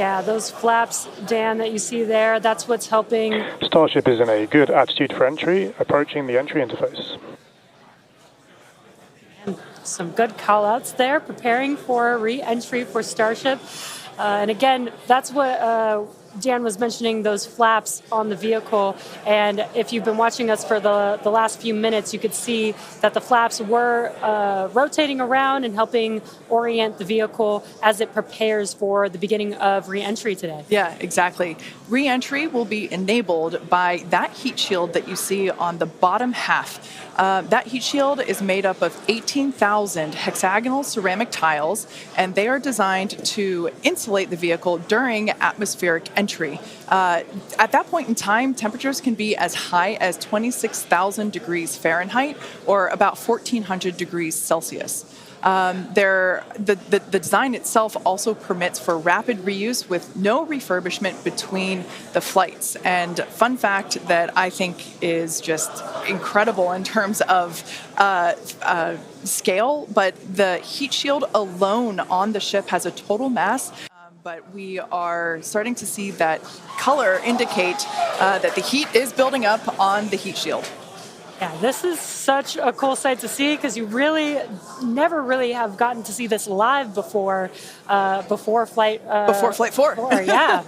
Yeah, those flaps, Dan, that you see there, that's what's helping. Starship is in a good attitude for entry, approaching the entry interface. And some good call-outs there, preparing for re-entry for Starship. And again, that's what Dan was mentioning, those flaps on the vehicle. And if you've been watching us for the last few minutes, you could see that the flaps were rotating around and helping orient the vehicle as it prepares for the beginning of re-entry today. Yeah, exactly. Re-entry will be enabled by that heat shield that you see on the bottom half. That heat shield is made up of 18,000 hexagonal ceramic tiles, and they are designed to insulate the vehicle during atmospheric entry. At that point in time, temperatures can be as high as 26,000 degrees Fahrenheit or about 1,400 degrees Celsius. The design itself also permits for rapid reuse with no refurbishment between the flights. And fun fact that I think is just incredible in terms of scale, but the heat shield alone on the ship has a total mass. But we are starting to see that color indicate that the heat is building up on the heat shield. Yeah, this is such a cool sight to see because you really never really have gotten to see this live before flight 4. Yeah.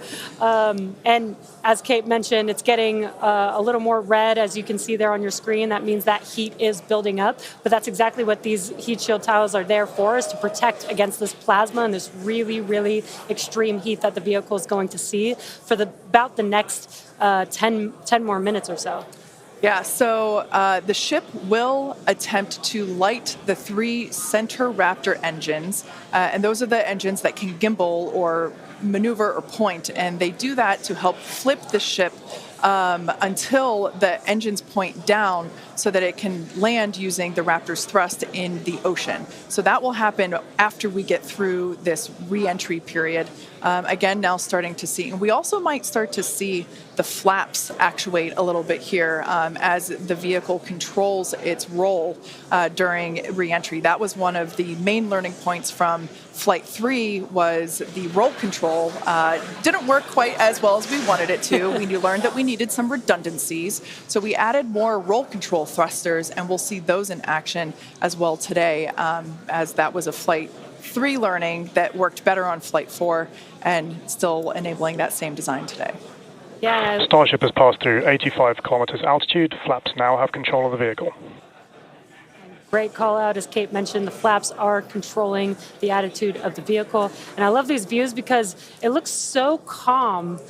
And as Kate mentioned, it's getting a little more red, as you can see there on your screen. That means that heat is building up, but that's exactly what these heat shield tiles are there for, is to protect against this plasma and this really, really extreme heat that the vehicle is going to see for about the next 10 more minutes or so. Yeah, so the ship will attempt to light the 3 center Raptor engines, and those are the engines that can gimbal or maneuver or point, and they do that to help flip the ship until the engines point down so that it can land using the Raptor's thrust in the ocean. So that will happen after we get through this re-entry period. Again, now starting to see. And we also might start to see the flaps actuate a little bit here as the vehicle controls its roll during re-entry. That was one of the main learning points from Flight 3 was the roll control didn't work quite as well as we wanted it to. We learned that we needed some redundancies. So we added more roll control thrusters, and we'll see those in action as well today, as that was a Flight 3 learning that worked better on Flight 4 and still enabling that same design today. Yeah. Starship has passed through 85 kilometers altitude. Flaps now have control of the vehicle. Great call out, as Kate mentioned, the flaps are controlling the attitude of the vehicle. And I love these views because it looks so calm.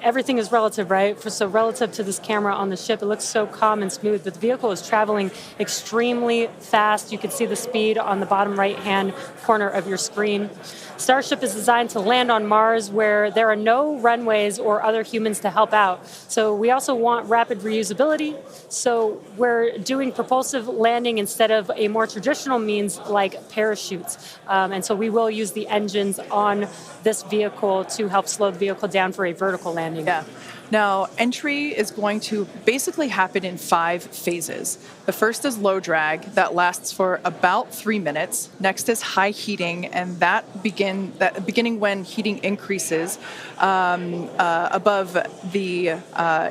Everything is relative, right? So relative to this camera on the ship, it looks so calm and smooth, but the vehicle is traveling extremely fast. You can see the speed on the bottom right-hand corner of your screen. Starship is designed to land on Mars where there are no runways or other humans to help out. So we also want rapid reusability. So we're doing propulsive landing instead of a more traditional means like parachutes. And so we will use the engines on this vehicle to help slow the vehicle down for a vertical landing. Yeah. Now, entry is going to basically happen in 5 phases. The first is low drag that lasts for about 3 minutes. Next is high heating, and beginning when heating increases above the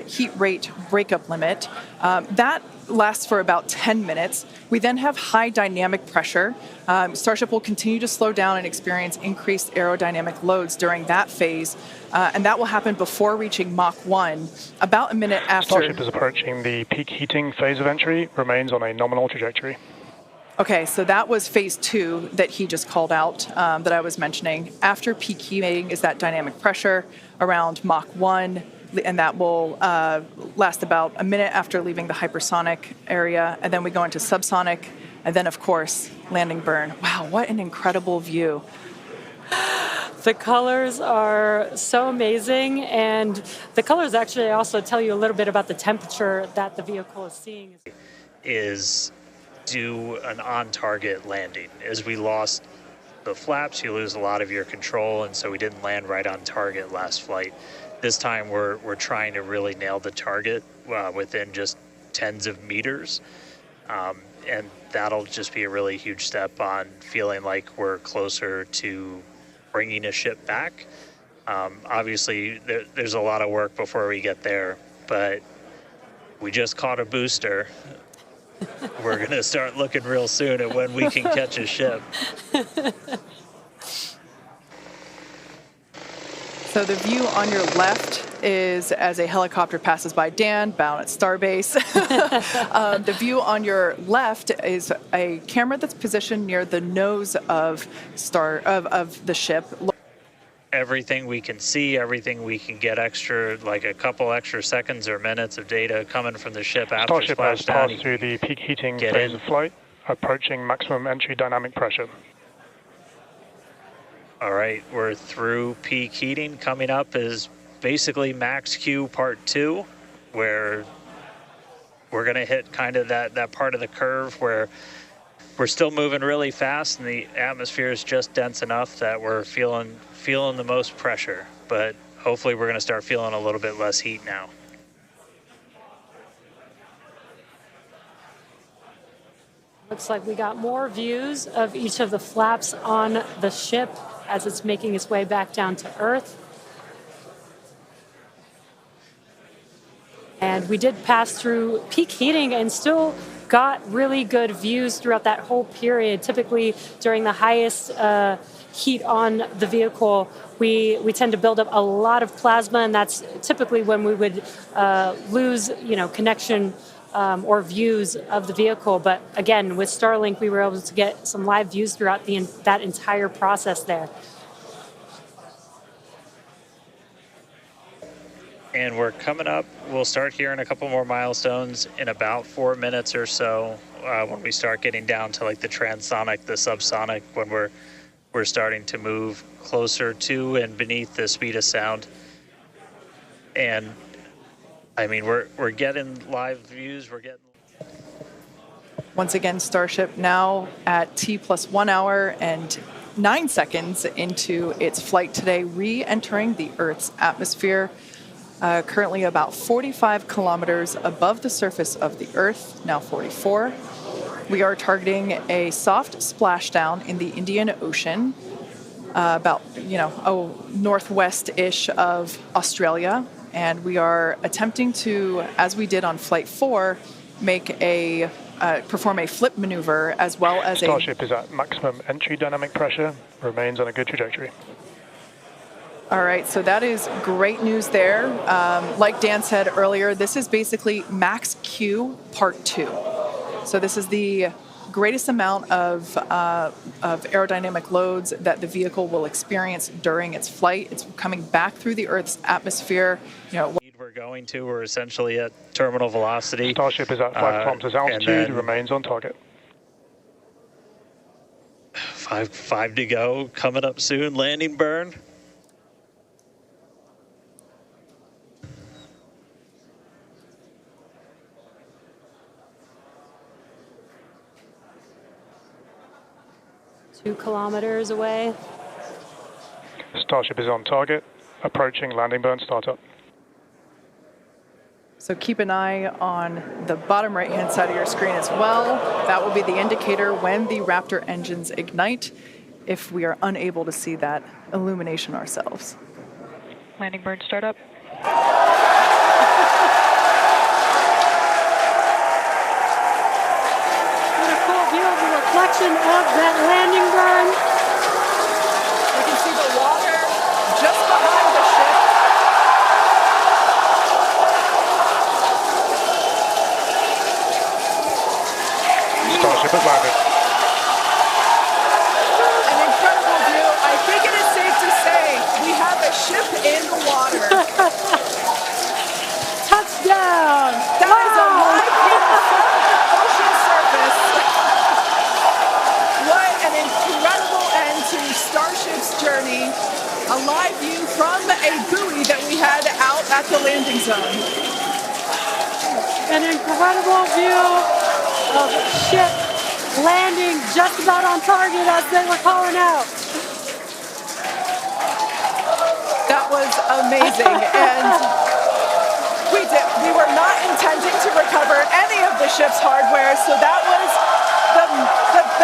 heat rate breakup limit. That lasts for about 10 minutes. We then have high dynamic pressure. Starship will continue to slow down and experience increased aerodynamic loads during that phase, and that will happen before reaching Mach 1, about a minute after. Starship is approaching the peak heating phase of entry, remains on a nominal trajectory. Okay, so that was phase 2 that he just called out, that I was mentioning. After peak heating is that dynamic pressure around Mach 1, and that will last about a minute after leaving the hypersonic area, and then we go into subsonic, and then, of course, landing burn. Wow, what an incredible view. The colors are so amazing, and the colors actually also tell you a little bit about the temperature that the vehicle is seeing. Is do an on-target landing. As we lost the flaps, you lose a lot of your control, and so we didn't land right on target last flight. This time we're trying to really nail the target within just tens of meters, and that'll just be a really huge step on feeling like we're closer to bringing a ship back. Obviously, there's a lot of work before we get there, but we just caught a booster. We're going to start looking real soon at when we can catch a ship. So the view on your left is as a helicopter passes by Dan, bound at Starbase. The view on your left is a camera that's positioned near the nose of the ship. Everything we can see, everything we can get extra, like a couple extra seconds or minutes of data coming from the ship after Starship has splashdown. passed through the peak heating Get phase in. of flight, approaching maximum entry dynamic pressure. All right, we're through peak heating. Coming up is basically max Q part 2, where we're going to hit kind of that part of the curve where we're still moving really fast and the atmosphere is just dense enough that we're feeling the most pressure, but hopefully we're going to start feeling a little bit less heat now. Looks like we got more views of each of the flaps on the ship as it's making its way back down to Earth. And we did pass through peak heating and still got really good views throughout that whole period. Typically, during the highest heat on the vehicle, we tend to build up a lot of plasma, and that's typically when we would lose, connection or views of the vehicle. But again, with Starlink, we were able to get some live views throughout that entire process there. And we're coming up, we'll start hearing a couple more milestones in about 4 minutes or so when we start getting down to like the transonic, the subsonic, when we're starting to move closer to and beneath the speed of sound. And I mean, we're getting live views, Once again, Starship now at T+1 hour and 9 seconds into its flight today, re-entering the Earth's atmosphere. Currently about 45 kilometers above the surface of the Earth, now 44. We are targeting a soft splashdown in the Indian Ocean, about, northwest-ish of Australia. And we are attempting to, as we did on Flight 4, perform a flip maneuver as well as Starship is at maximum entry dynamic pressure, remains on a good trajectory. All right, so that is great news there. Like Dan said earlier, this is basically max Q part 2. So this is the greatest amount of aerodynamic loads that the vehicle will experience during its flight. It's coming back through the Earth's atmosphere. we're going to, we're essentially at terminal velocity. Starship is at 5 kilometers altitude, remains on target. 5 to go, coming up soon, landing burn. Two kilometers away. Starship is on target, approaching landing burn startup. So keep an eye on the bottom right-hand side of your screen as well. That will be the indicator when the Raptor engines ignite, if we are unable to see that illumination ourselves. Landing burn startup. What a cool view of the reflection of that landing burn. You can see the water just behind the ship. Starship has landed. An incredible view. I think it is safe to say we have a ship in the water. Touchdown! That is a live view from the ocean surface. What an incredible end to Starship's journey. A live view from a buoy that we had out at the landing zone. An incredible view of ship landing just about on target as they were calling out. That was amazing. And we were not intending to recover any of the ship's hardware, so that